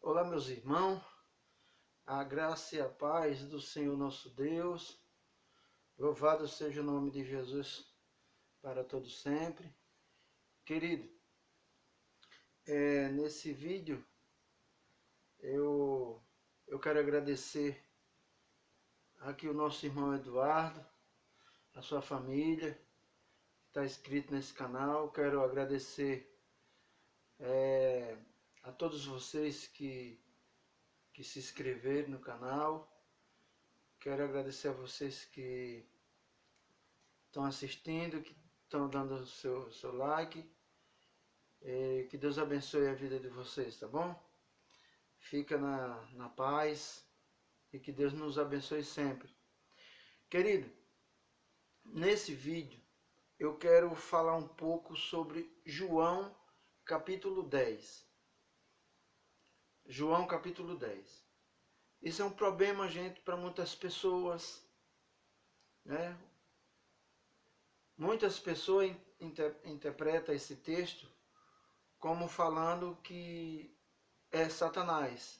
Olá, meus irmãos, a graça e a paz do Senhor nosso Deus, louvado seja o nome de Jesus para todo sempre. Querido, nesse vídeo eu quero agradecer aqui o nosso irmão Eduardo, a sua família, que está inscrito nesse canal. Quero agradecer a todos vocês que se inscreveram no canal. Quero agradecer a vocês que estão assistindo, que estão dando o seu like. Que Deus abençoe a vida de vocês, tá bom? Fica na paz e que Deus nos abençoe sempre. Querido, nesse vídeo eu quero falar um pouco sobre João capítulo 10. João capítulo 10. Isso é um problema, gente, para muitas pessoas, né? Muitas pessoas interpretam esse texto como falando que é Satanás.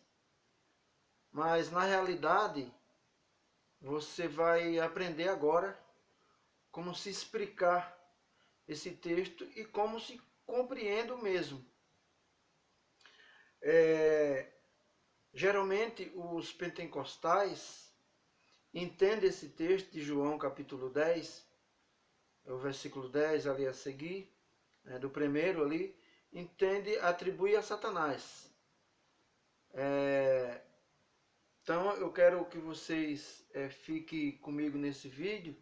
Mas na realidade, você vai aprender agora como se explicar esse texto e como se compreende mesmo. Geralmente os pentecostais entendem esse texto de João capítulo 10, é o versículo 10 ali a seguir, do primeiro ali, entende atribuir a Satanás. Então eu quero que vocês fiquem comigo nesse vídeo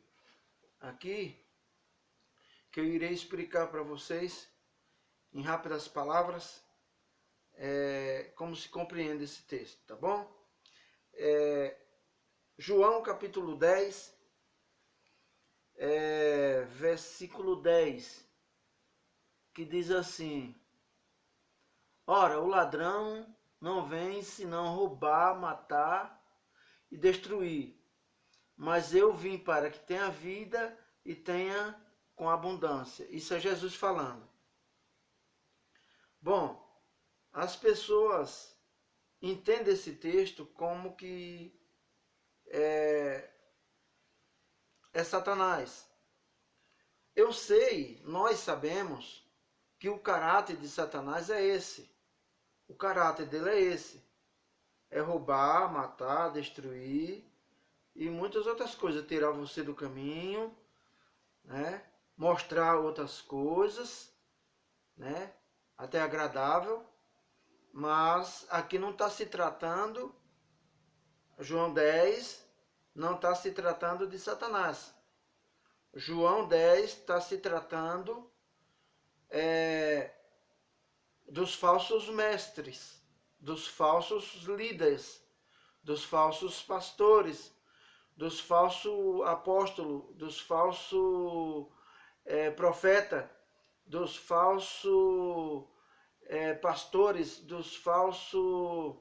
aqui, que eu irei explicar para vocês em rápidas palavras como se compreende esse texto, tá bom? João capítulo 10, versículo 10, que diz assim: Ora, o ladrão não vem senão roubar, matar e destruir. Mas eu vim para que tenha vida e tenha com abundância. Isso é Jesus falando. Bom, as pessoas entendem esse texto como que é Satanás. Eu sei, nós sabemos que o caráter de Satanás é esse. O caráter dele é esse. É roubar, matar, destruir e muitas outras coisas. Tirar você do caminho, né? Mostrar outras coisas, né? Até agradável. Mas aqui não está se tratando, João 10, não está se tratando de Satanás. João 10 está se tratando dos falsos mestres, dos falsos líderes, dos falsos pastores, dos falsos apóstolos, dos falsos profetas, dos falsos pastores, dos falsos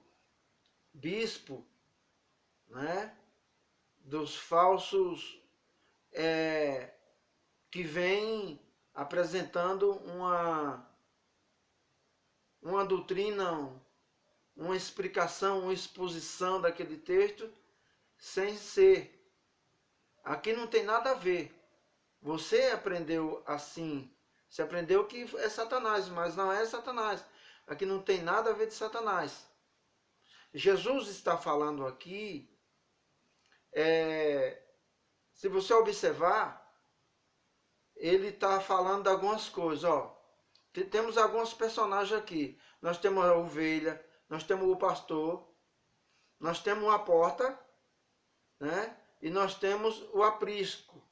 bispos, né? Dos falsos que vêm apresentando uma doutrina, uma explicação, uma exposição daquele texto sem ser. Aqui não tem nada a ver. Você aprendeu assim, você aprendeu que é Satanás, mas não é Satanás. Aqui não tem nada a ver de Satanás. Jesus está falando aqui, se você observar, ele está falando de algumas coisas, ó. Temos alguns personagens aqui. Nós temos a ovelha, nós temos o pastor, nós temos uma porta, né? E nós temos o aprisco.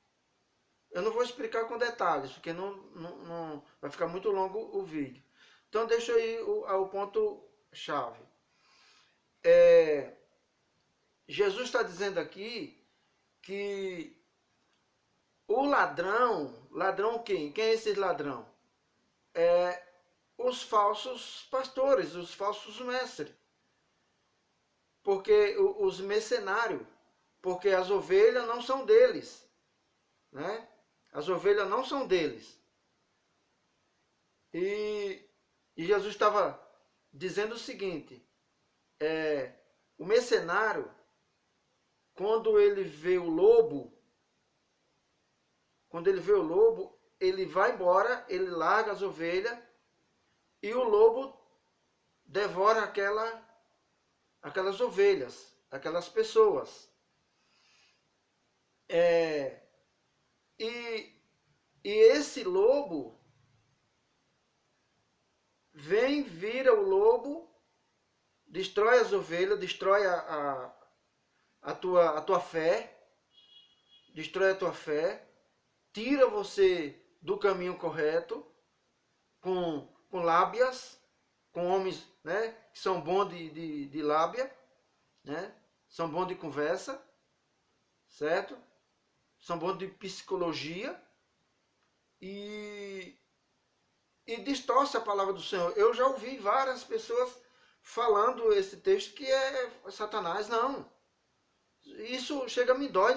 Eu não vou explicar com detalhes, porque não vai ficar muito longo o vídeo. Então deixa eu ir ao ponto chave. Jesus está dizendo aqui que o ladrão quem? Quem é esse ladrão? Os falsos pastores, os falsos mestres. Porque os mercenários, porque as ovelhas não são deles, né? As ovelhas não são deles. E Jesus estava dizendo o seguinte, o mercenário, quando ele vê o lobo, ele vai embora, ele larga as ovelhas e o lobo devora aquelas ovelhas, aquelas pessoas. E esse lobo vira o lobo, destrói as ovelhas, destrói a tua fé, destrói a tua fé, tira você do caminho correto, com lábias, com homens, né, que são bons de lábia, né, são bons de conversa, certo? São bons de psicologia e distorce a palavra do Senhor. Eu já ouvi várias pessoas falando esse texto que é Satanás. Não. Isso chega a me dói,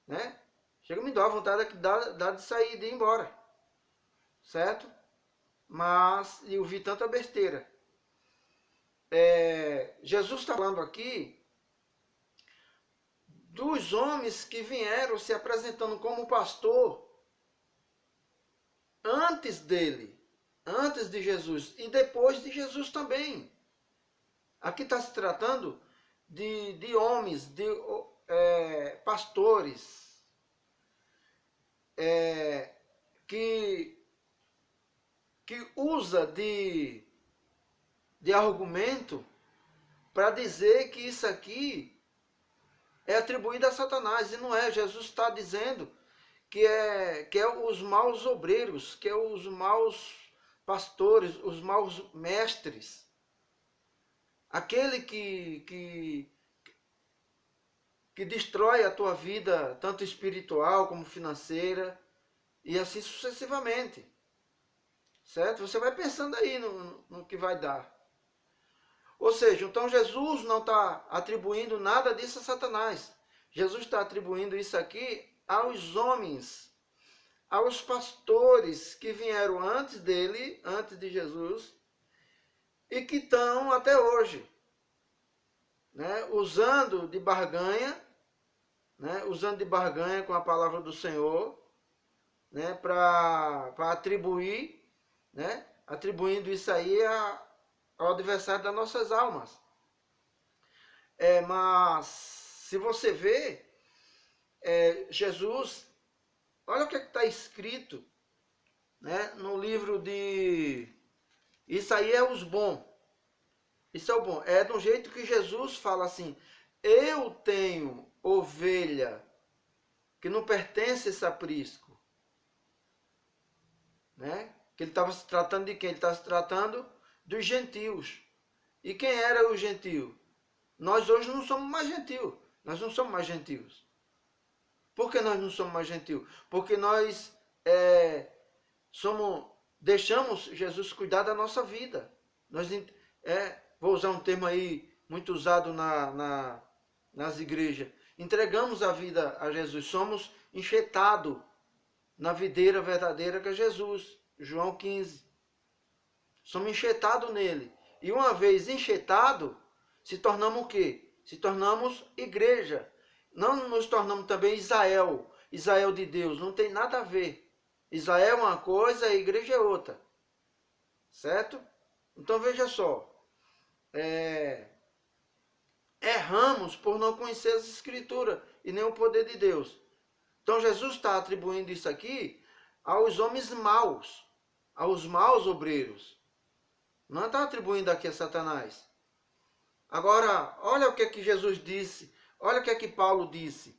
né? Chega a me dói, a vontade dá de sair, de ir embora. Certo? Mas eu vi tanta besteira. Jesus está falando aqui dos homens que vieram se apresentando como pastor antes dele, antes de Jesus e depois de Jesus também. Aqui está se tratando de homens, de pastores, que usa de argumento para dizer que isso aqui é atribuído a Satanás, e não é. Jesus está dizendo que é os maus obreiros, que é os maus pastores, os maus mestres. Aquele que destrói a tua vida, tanto espiritual como financeira, e assim sucessivamente. Certo? Você vai pensando aí no que vai dar. Ou seja, então Jesus não está atribuindo nada disso a Satanás. Jesus está atribuindo isso aqui aos homens, aos pastores que vieram antes dele, antes de Jesus, e que estão até hoje, né, usando de barganha com a palavra do Senhor, né, para atribuir, né, atribuindo isso aí ao adversário das nossas almas. Mas se você vê, Jesus, olha o que está escrito, né, no livro de... Isso aí é os bons. Isso é o bom. É do jeito que Jesus fala assim: eu tenho ovelha que não pertence a esse aprisco. Né? Que ele estava se tratando de quem? Ele estava se tratando dos gentios. E quem era o gentio? Nós hoje não somos mais gentios. Nós não somos mais gentios. Por que nós não somos mais gentios? Porque nós deixamos Jesus cuidar da nossa vida. Nós, vou usar um termo aí muito usado nas igrejas. Entregamos a vida a Jesus. Somos enxertados na videira verdadeira que é Jesus. João 15. Somos enxertados nele. E uma vez enxertado, se tornamos o quê? Se tornamos igreja. Não nos tornamos também Israel. Israel de Deus. Não tem nada a ver. Israel é uma coisa, a igreja é outra. Certo? Então veja só. Erramos por não conhecer as Escrituras e nem o poder de Deus. Então Jesus está atribuindo isso aqui aos homens maus, aos maus obreiros. Não está atribuindo aqui a Satanás. Agora, olha o que é que Jesus disse, olha o que é que Paulo disse.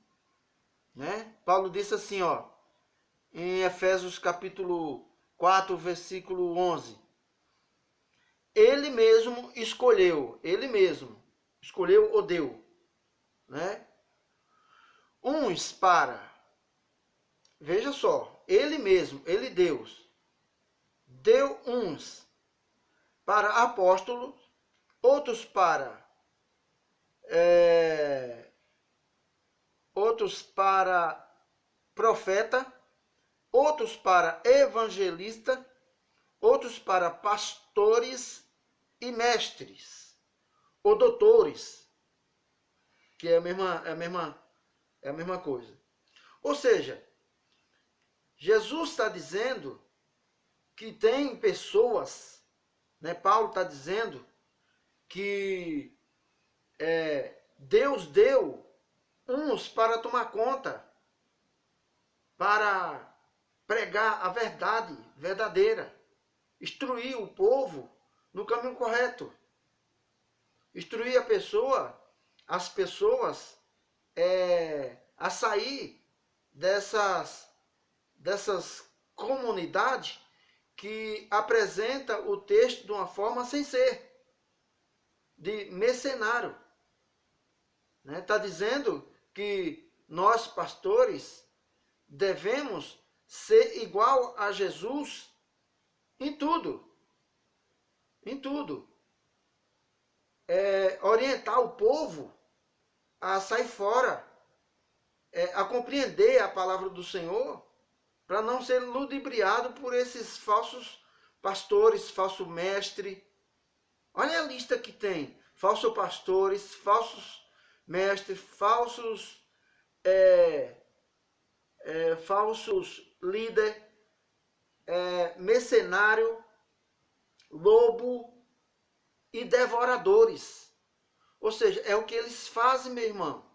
Né? Paulo disse assim, ó, em Efésios capítulo 4, versículo 11. Ele mesmo escolheu ou deu, né? Uns para, veja só, ele mesmo, ele Deus, deu uns para apóstolos, outros para profeta, outros para evangelista, outros para pastores e mestres. ou doutores, que é a mesma coisa. Ou seja, Jesus está dizendo que tem pessoas, né? Paulo está dizendo que Deus deu uns para tomar conta, para pregar a verdade verdadeira, instruir o povo no caminho correto, instruir as pessoas a sair dessas comunidades que apresenta o texto de uma forma sem ser, de mercenário. Está dizendo que nós, pastores, devemos ser igual a Jesus em tudo. Em tudo. Orientar o povo a sair fora, a compreender a palavra do Senhor, para não ser ludibriado por esses falsos pastores, falso mestre. Olha a lista que tem. Falsos pastores, falsos mestres, falsos falsos líderes, mercenário, lobo e devoradores. Ou seja, é o que eles fazem, meu irmão.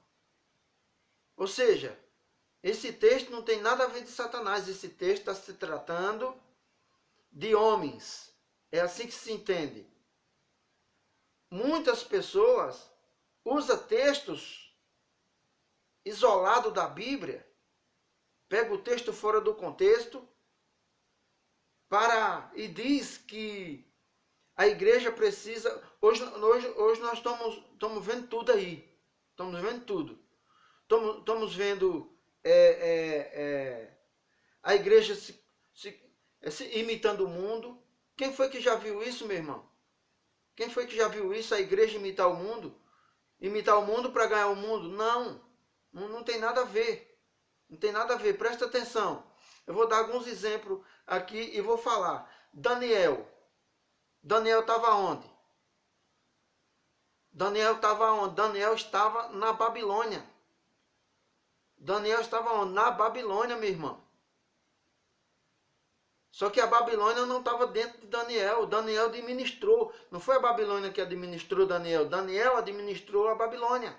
Ou seja, esse texto não tem nada a ver de Satanás. Esse texto está se tratando de homens. É assim que se entende. Muitas pessoas usam textos isolados da Bíblia, pega o texto fora do contexto e diz que a igreja precisa... Hoje nós estamos vendo tudo aí. Estamos vendo tudo. Estamos vendo a igreja se imitando o mundo. Quem foi que já viu isso, meu irmão? Quem foi que já viu isso? A igreja imitar o mundo? Imitar o mundo para ganhar o mundo? Não tem nada a ver. Não tem nada a ver. Presta atenção. Eu vou dar alguns exemplos aqui e vou falar. Daniel estava onde? Daniel estava na Babilônia. Daniel estava onde? Na Babilônia, meu irmão. Só que a Babilônia não estava dentro de Daniel. Daniel administrou. Não foi a Babilônia que administrou Daniel. Daniel administrou a Babilônia.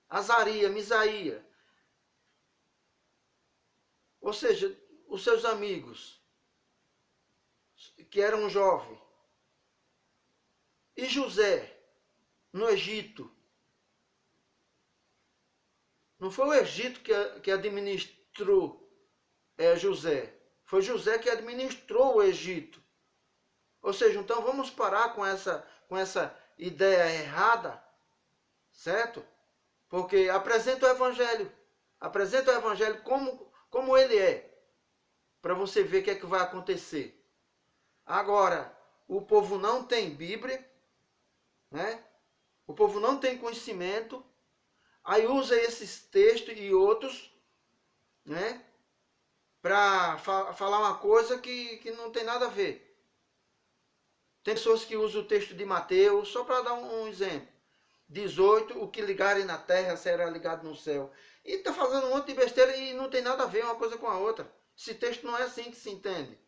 Azaria, Misaías. Ou seja, os seus amigos, que eram jovens. E José, no Egito. Não foi o Egito que administrou José. Foi José que administrou o Egito. Ou seja, então vamos parar com essa ideia errada, certo? Porque apresenta o Evangelho. Apresenta o Evangelho como ele é, para você ver o que é que vai acontecer. Agora, o povo não tem Bíblia, né? O povo não tem conhecimento, aí usa esses textos e outros, né? Para falar uma coisa que não tem nada a ver. Tem pessoas que usam o texto de Mateus, só para dar um exemplo. 18, o que ligarem na terra será ligado no céu. E está fazendo um monte de besteira e não tem nada a ver uma coisa com a outra. Esse texto não é assim que se entende.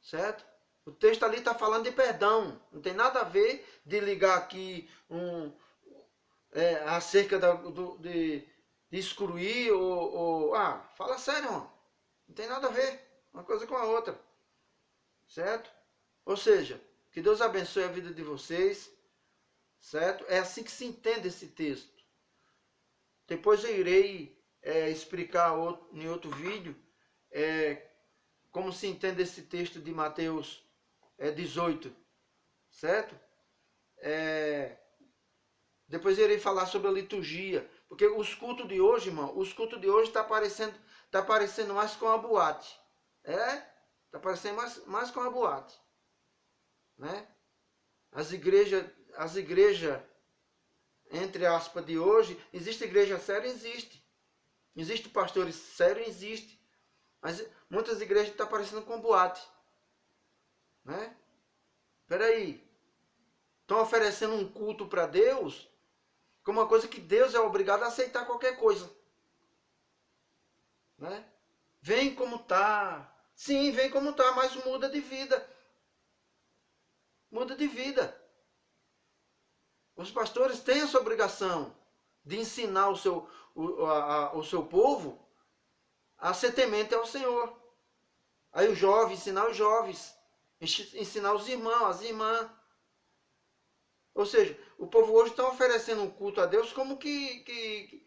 Certo? O texto ali está falando de perdão. Não tem nada a ver de ligar aqui acerca de excluir fala sério, irmão. Não tem nada a ver uma coisa com a outra. Certo? Ou seja, que Deus abençoe a vida de vocês. Certo? É assim que se entende esse texto. Depois eu irei explicar em outro vídeo como se entende esse texto de Mateus 18. Certo? Depois eu irei falar sobre a liturgia. Porque os cultos de hoje, irmão, está parecendo mais com a boate. Está parecendo mais com a boate. Né? As igrejas, entre aspas, de hoje, existe igreja séria? Existe. Existe pastores sérios? Existe. Mas muitas igrejas estão parecendo com boate. Né? Espera aí. aí? Estão oferecendo um culto para Deus como uma coisa que Deus é obrigado a aceitar qualquer coisa. Né? Vem como tá. Sim, vem como tá, mas muda de vida. Muda de vida. Os pastores têm essa obrigação de ensinar o seu povo a ser temente ao Senhor. Aí os jovens, ensinar os jovens, ensinar os irmãos, as irmãs. Ou seja, o povo hoje está oferecendo um culto a Deus como que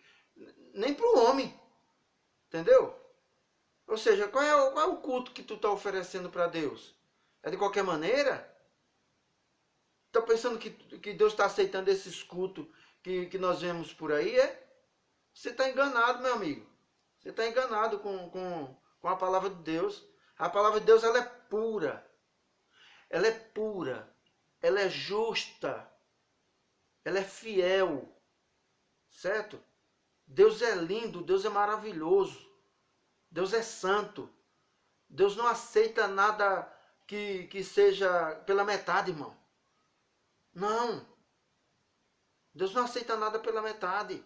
nem para o homem. Entendeu? Ou seja, qual é o culto que tu está oferecendo para Deus? É de qualquer maneira? Está pensando que Deus está aceitando esses cultos que nós vemos por aí? Você está enganado, meu amigo. Você está enganado com a palavra de Deus. A palavra de Deus ela é pura. Ela é pura. Ela é justa. Ela é fiel. Certo? Deus é lindo. Deus é maravilhoso. Deus é santo. Deus não aceita nada que seja pela metade, irmão. Não. Deus não aceita nada pela metade.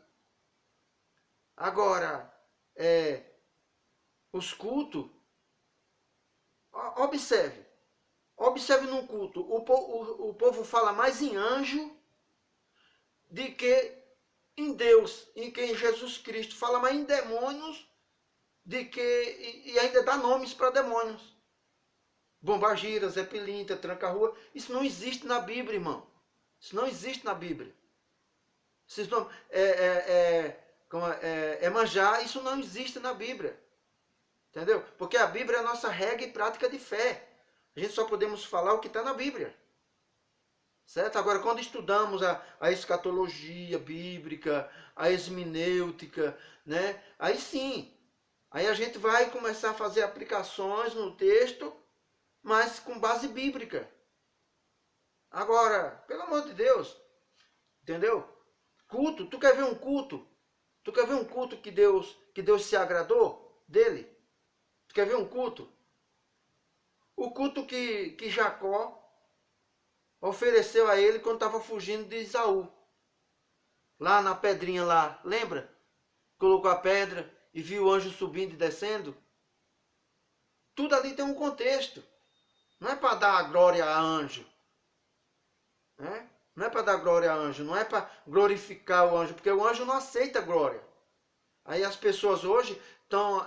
Agora, os cultos, observe. Observe num culto, o povo fala mais em anjo do que em Deus, em que em Jesus Cristo. Fala mais em demônios e ainda dá nomes para demônios. Bombagira, Zé Pilintra, Tranca-Rua. Isso não existe na Bíblia, irmão. Isso não existe na Bíblia. Manjar, isso não existe na Bíblia. Entendeu? Porque a Bíblia é a nossa regra e prática de fé. A gente só podemos falar o que está na Bíblia. Certo? Agora, quando estudamos a escatologia bíblica, a hermenêutica, né? Aí sim, aí a gente vai começar a fazer aplicações no texto, mas com base bíblica. Agora, pelo amor de Deus, entendeu? Culto, tu quer ver um culto? Tu quer ver um culto que Deus se agradou dele? Tu quer ver um culto? O culto que Jacó ofereceu a ele quando estava fugindo de Esaú. Lá na pedrinha lá, lembra? Colocou a pedra e viu o anjo subindo e descendo. Tudo ali tem um contexto. Não é para dar glória a anjo. Né? Não é para dar glória a anjo. Não é para glorificar o anjo. Porque o anjo não aceita glória. Aí as pessoas hoje estão...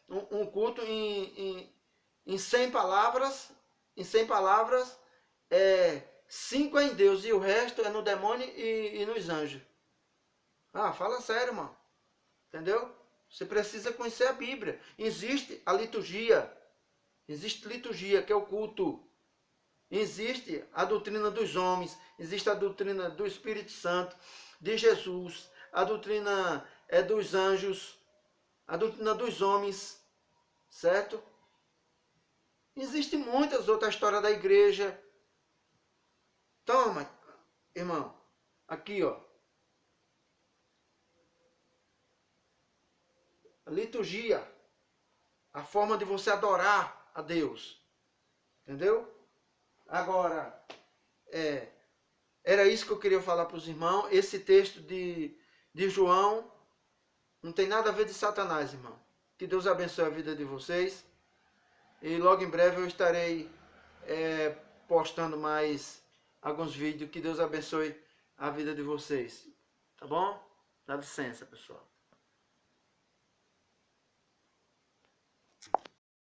um culto em 100 palavras. Em 100 palavras... 5 é em Deus e o resto é no demônio e nos anjos. Ah, fala sério, irmão. Entendeu? Você precisa conhecer a Bíblia. Existe a liturgia. Existe liturgia, que é o culto. Existe a doutrina dos homens. Existe a doutrina do Espírito Santo, de Jesus. A doutrina dos anjos. A doutrina dos homens. Certo? Existe muitas outras histórias da igreja. Toma, irmão, aqui ó, a liturgia, a forma de você adorar a Deus, entendeu? Agora, era isso que eu queria falar para os irmãos. Esse texto de João não tem nada a ver de Satanás, irmão. Que Deus abençoe a vida de vocês e logo em breve eu estarei postando mais alguns vídeos. Que Deus abençoe a vida de vocês. Tá bom? Dá licença, pessoal.